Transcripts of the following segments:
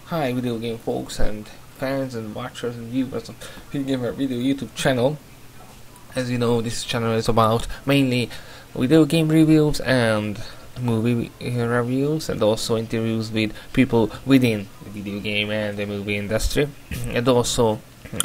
Hi video game folks and fans and watchers and viewers of Video Gamer Video YouTube channel. As you know, this channel is about mainly video game reviews and movie reviews, and also interviews with people within the video game and the movie industry, and also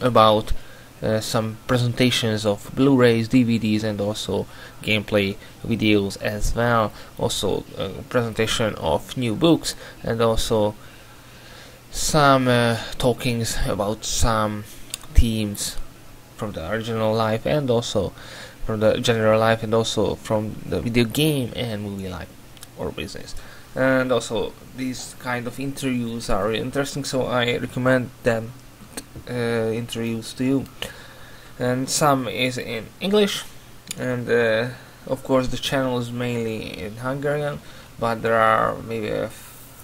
about some presentations of Blu-rays, DVDs, and also gameplay videos as well. Also presentation of new books, and also some talkings about some themes from the original life, and also from the general life, and also from the video game and movie life or business. And also these kind of interviews are really interesting, so I recommend them interviews to you. And some is in English, and of course the channel is mainly in Hungarian, but there are maybe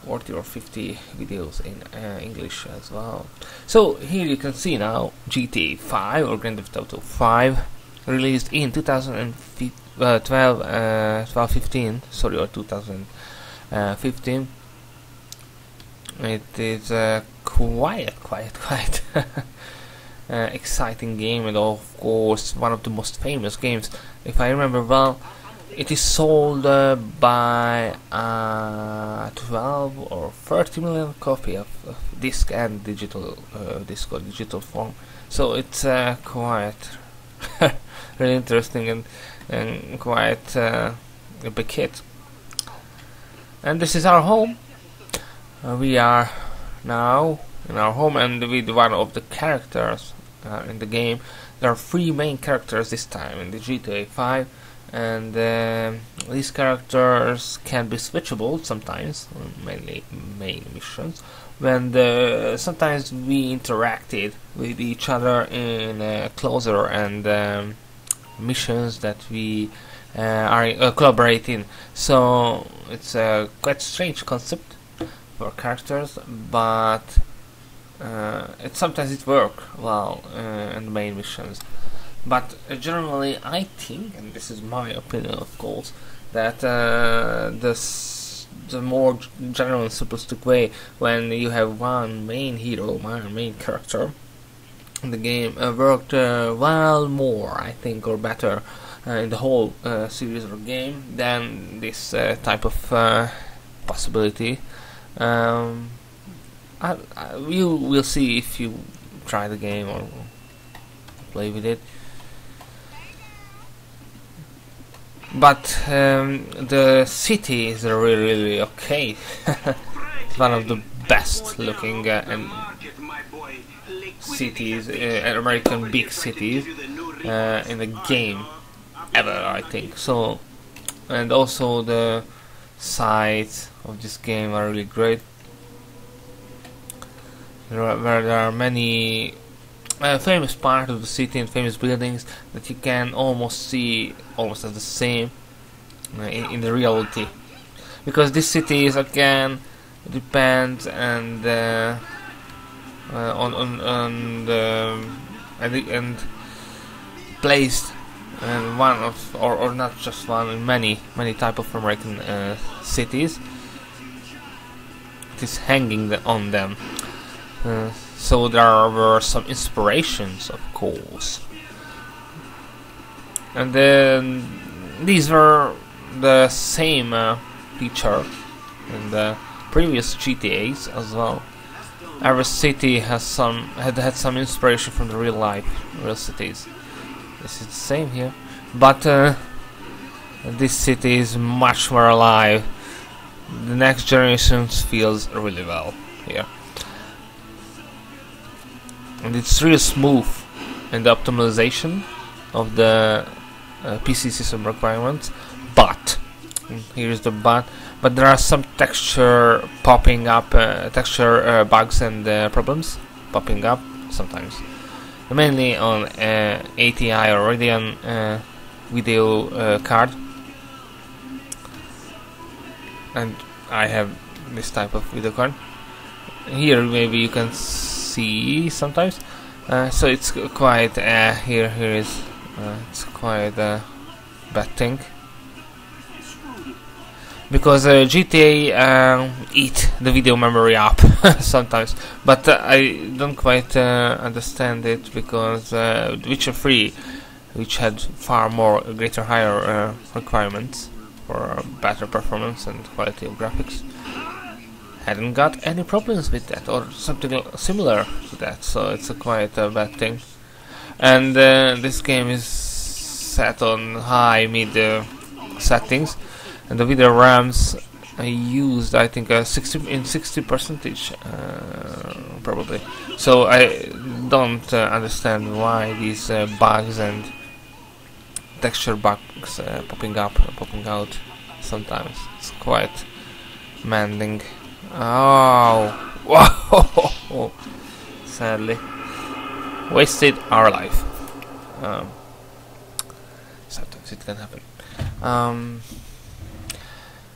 40 or 50 videos in English as well. So here you can see now GTA 5 or Grand Theft Auto 5, released in 2015, sorry, or 2015. It is quite exciting game, and of course one of the most famous games. If I remember well, it is sold by 12 or 30 million copy of disc and digital disc or digital form. So it's quite really interesting and quite a big hit. And this is our home. We are now in our home, and with one of the characters in the game. There are 3 main characters this time in the GTA 5, and these characters can be switchable sometimes, mainly main missions, when sometimes we interacted with each other in closer and missions that we are collaborating. So it's a quite strange concept for characters, but sometimes it works well in the main missions. But generally I think, and this is my opinion of course, that the more general and simplistic way, when you have one main hero, one main character in the game, worked well more, I think, or better in the whole series or game than this type of possibility. You will see if you try the game or play with it. But the city is really okay. It's one of the best looking and cities, American big cities in the game ever, I think. So, and also the sides of this game are really great. Where there are many famous parts of the city and famous buildings that you can almost see almost as the same in the reality, because this city is again depends and and placed in one of or not just one, in many type of American cities. It is hanging on them. So there were some inspirations, of course, and then these were the same feature in the previous GTAs as well. Every city has had some inspiration from the real cities. This is the same here, but this city is much more alive. The next generation feels really well here. And it's really smooth in the optimization of the PC system requirements, but here's the but there are some texture popping up, texture bugs and problems popping up sometimes, mainly on ATI or Radeon video card, and I have this type of video card. Here maybe you can see sometimes, so it's quite here is it's quite a bad thing. because GTA eat the video memory up sometimes, but I don't quite understand it, because Witcher 3, which had far more greater higher requirements for better performance and quality of graphics, hadn't got any problems with that or something similar to that, so it's a quite a bad thing. And this game is set on high mid settings, and the video RAMs used, I think, 60 percentage probably. So I don't understand why these bugs and texture bugs popping out sometimes. It's quite demanding. Oh, whoa! Sadly, wasted our life. Sometimes it can happen.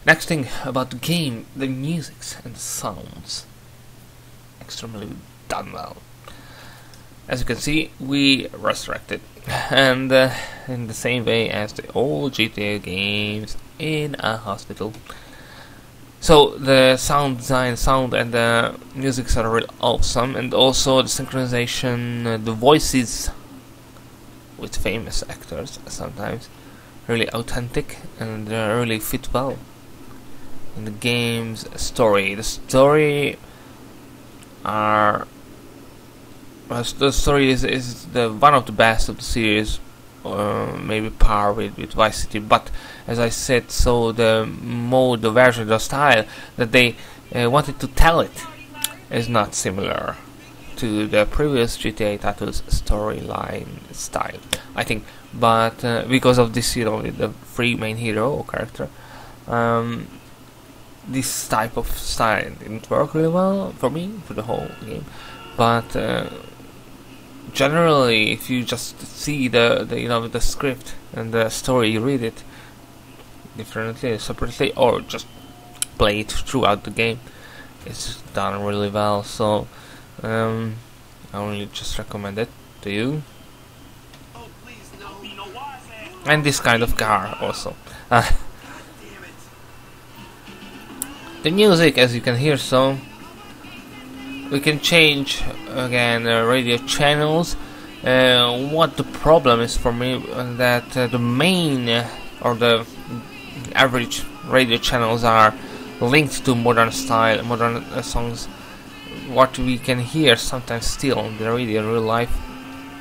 Next thing about the game, the musics and the sounds, extremely done well. As you can see, we resurrected, and in the same way as the old GTA games, in a hospital. So the sound design, sound and the musics are really awesome, and also the synchronization, the voices with famous actors sometimes really authentic and really fit well in the game's story. The story is the one of the best of the series, maybe par with Vice City. But as I said, so the mode, the version, the style that they wanted to tell it is not similar to the previous GTA titles storyline style, I think. But because of this, the free main hero character, this type of style didn't work really well for me for the whole game. But generally, if you just see the script and the story, you read it differently, separately, or just play it throughout the game, it's done really well. So I only just recommend it to you. And this kind of car also. The music, as you can hear, so we can change again radio channels. What the problem is for me, that the main or the average radio channels are linked to modern style, modern songs. What we can hear sometimes still on the radio in real life,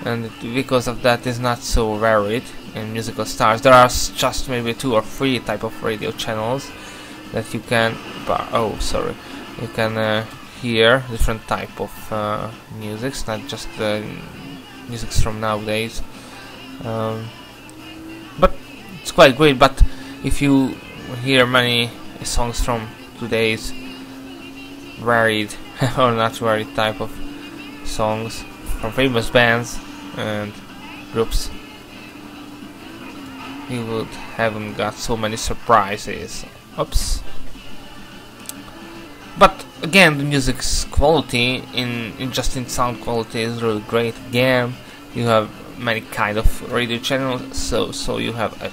and because of that is not so varied in musical styles. There are just maybe 2 or 3 type of radio channels that you can you can hear different type of musics, not just musics from nowadays. But it's quite great. But if you hear many songs from today's varied or not varied type of songs from famous bands and groups, you would haven't got so many surprises. Oops. But again, the music's quality in sound quality is really great. Again, you have many kind of radio channels, so you have a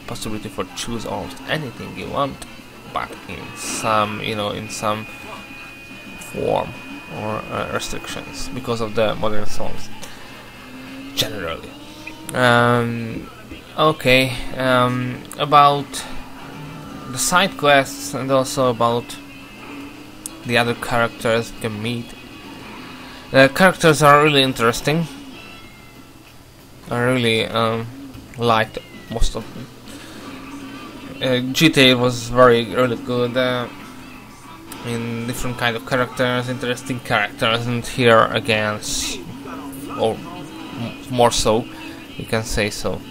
possibility for choose almost anything you want, but in some form or restrictions because of the modern songs generally. Okay, about the side quests and also about the other characters you can meet. The characters are really interesting. I really liked most of them. GTA was really good in different kind of characters, interesting characters, and here again, or more so, you can say so.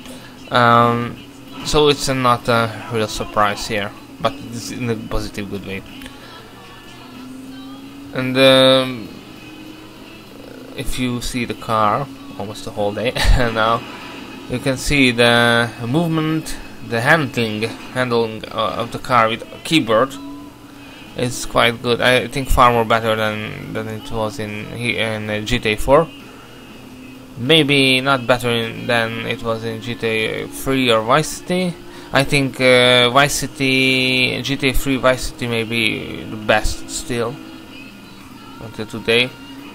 So it's not a real surprise here, but it's in a positive, good way. And if you see the car almost the whole day now, you can see the movement, the handling of the car with a keyboard. It's quite good. I think far more better than it was in GTA 4. Maybe not better than it was in GTA 3 or Vice City. I think Vice City, GTA 3 Vice City may be the best still until today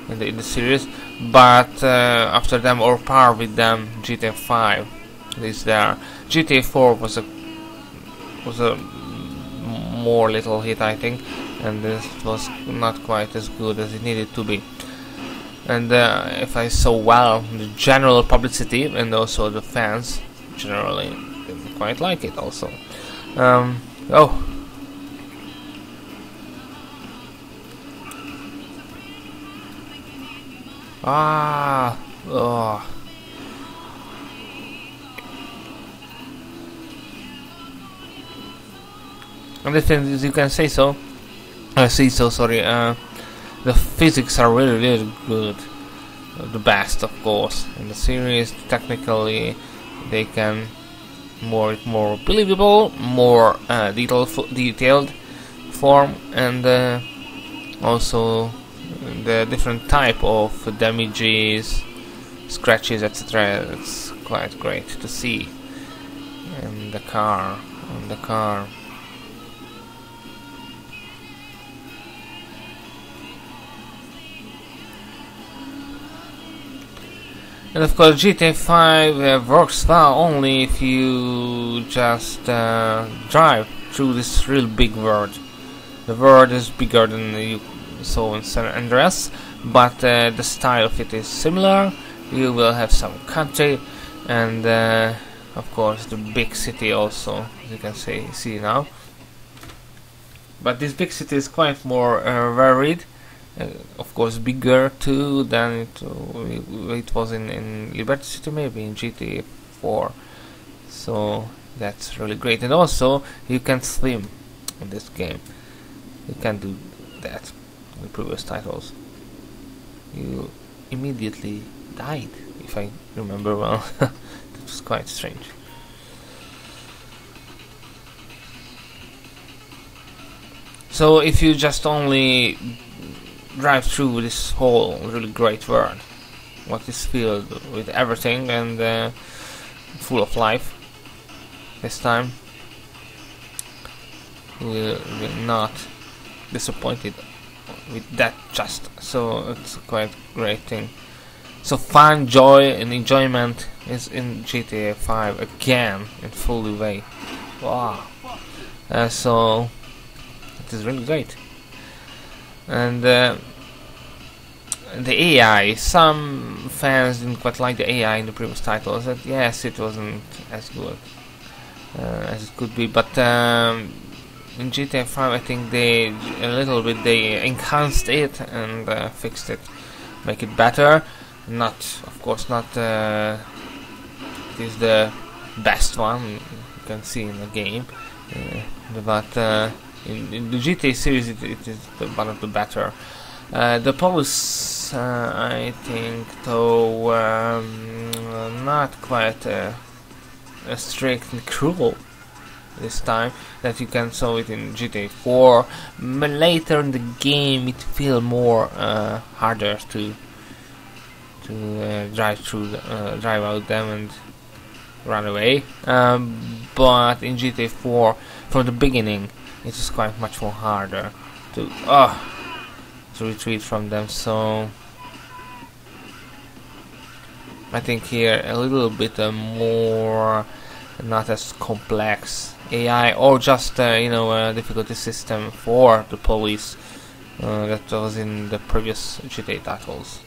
in the series, but after them or par with them, GTA 5 is there. GTA 4 was a more little hit, I think, and this was not quite as good as it needed to be. And if I saw well, the general publicity and also the fans generally didn't quite like it also. Oh. Oh. And the thing is, you can say so. Sorry. The physics are really good. The best, of course. In the series, technically, they can more believable, more detailed form, and also the different type of damages, scratches, etc. It's quite great to see. And the car. And of course GTA 5 works well only if you just drive through this real big world. The world is bigger than you saw in San Andreas, but the style of it is similar. You will have some country and of course the big city also, as you can see now. But this big city is quite more varied. Of course bigger too than it was in Liberty City, maybe in GTA 4, so that's really great. And also you can swim in this game. You can do that in the previous titles. You immediately died, if I remember well. That was quite strange. So if you just only drive through this whole really great world, what is filled with everything and full of life this time, you will not disappointed with that just. So it's a quite great thing. So fun, joy and enjoyment is in GTA 5 again in full way. Wow. So it is really great. And the AI, some fans didn't quite like the AI in the previous titles. That yes, it wasn't as good as it could be, but in GTA 5 I think they enhanced it and fixed it, make it better. Not, of course, not it is the best one you can see in the game, but in the GTA series it is one of the better. The police, I think, though, not quite strict and cruel this time that you can saw it in GTA 4. Later in the game it feels more harder to drive out them and run away. But in GTA 4, from the beginning, it is quite much more harder to retreat from them. So I think here a little bit more not as complex AI, or just a difficulty system for the police that was in the previous GTA titles.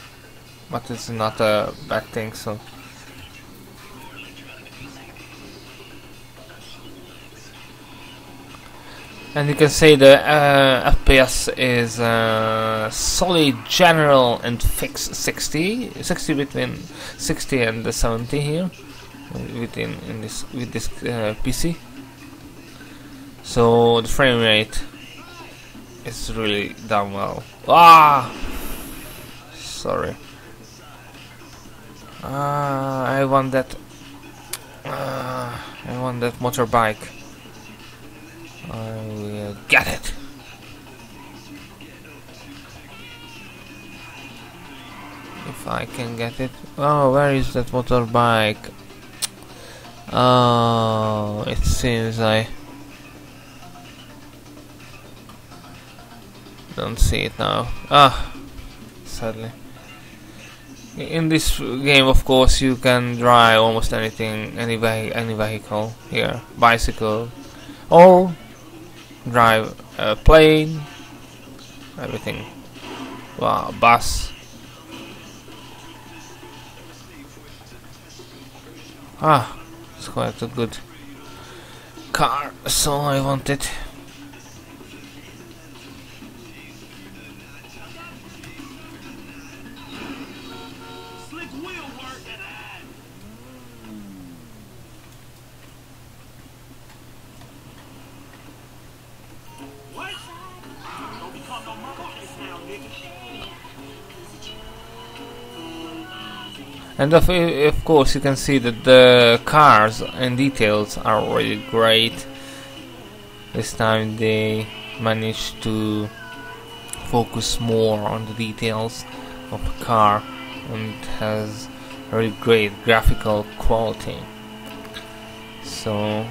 But it's not a bad thing. So. And you can say the FPS is solid, general, and fixed 60 between 60 and 70 here, with this PC. So the frame rate is really done well. Sorry. I want that. I want that motorbike. I will get it. If I can get it. Oh, where is that motorbike? Oh, it seems I don't see it now. Ah, sadly. In this game, of course, you can drive almost anything, any vehicle here, bicycle, or drive a plane, everything. Wow, bus. Ah, it's quite a good car, so I want it. And of course you can see that the cars and details are really great. This time they managed to focus more on the details of the car and it has really great graphical quality. So,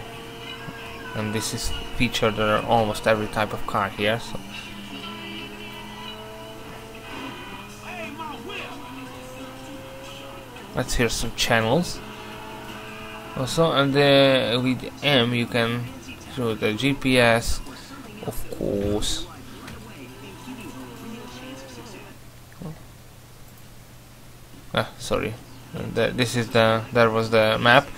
and this is featured in almost every type of car here. So. Let's hear some channels. Also, and with M you can through the GPS, of course. Sorry. This is there was the map.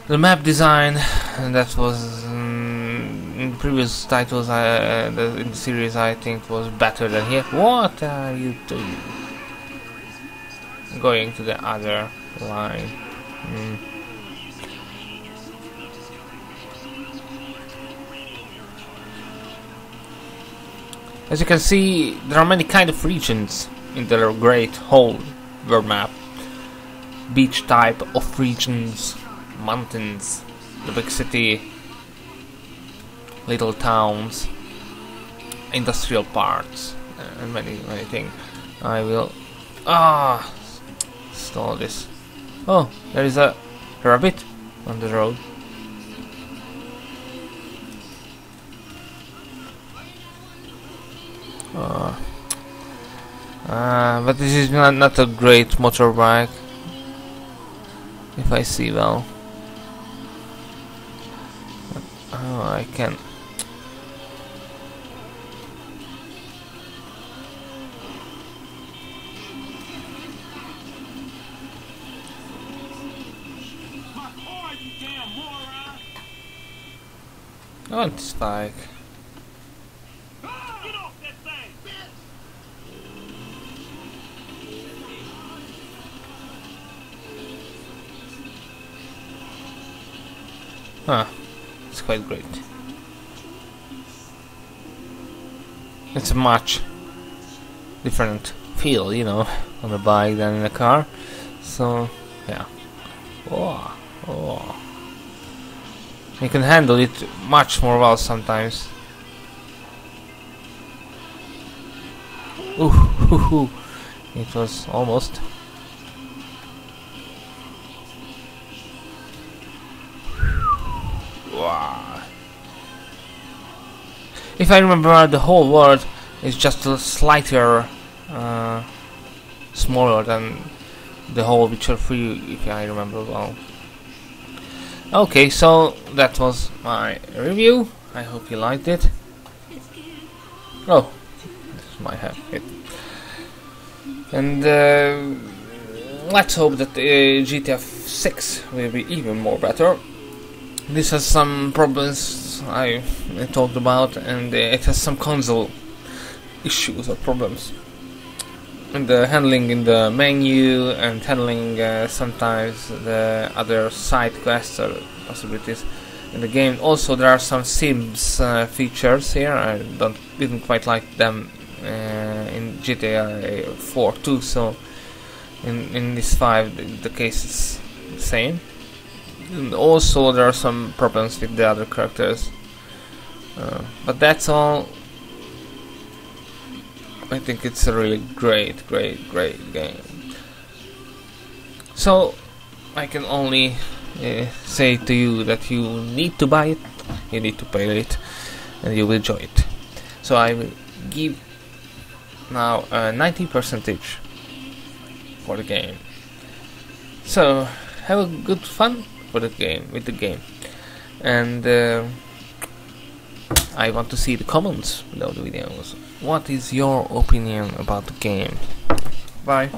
The map design, and that was in previous titles. In the series, I think was better than here. What are you doing? Going to the other line. As you can see, there are many kind of regions in the great whole world map. Beach type of regions, mountains, the big city, little towns, industrial parts, and many things. I will install this. Oh, there is a rabbit on the road. But this is not a great motorbike, if I see well. Oh, I can. I want this bike. Huh, it's quite great. It's a much different feel, you know, on a bike than in a car. So, yeah. Oh. You can handle it much more well sometimes. Ooh, it was almost. Wow. If I remember, the whole world is just a slightly smaller than the whole Witcher 3, if I remember well. Okay, so that was my review. I hope you liked it. Oh, this might have it. And let's hope that GTA 6 will be even more better. This has some problems I talked about, and it has some console issues or problems. And the handling in the menu and handling sometimes the other side quests or possibilities in the game. Also, there are some Sims features here. I didn't quite like them in GTA 4 too. So in this 5 the case is the same. And also there are some problems with the other characters, but that's all. I think it's a really great game. So I can only say to you that you need to buy it, you need to pay it, and you will enjoy it. So I will give now 90% for the game. So have a good fun with the game, and I want to see the comments below the videos. What is your opinion about the game? Bye.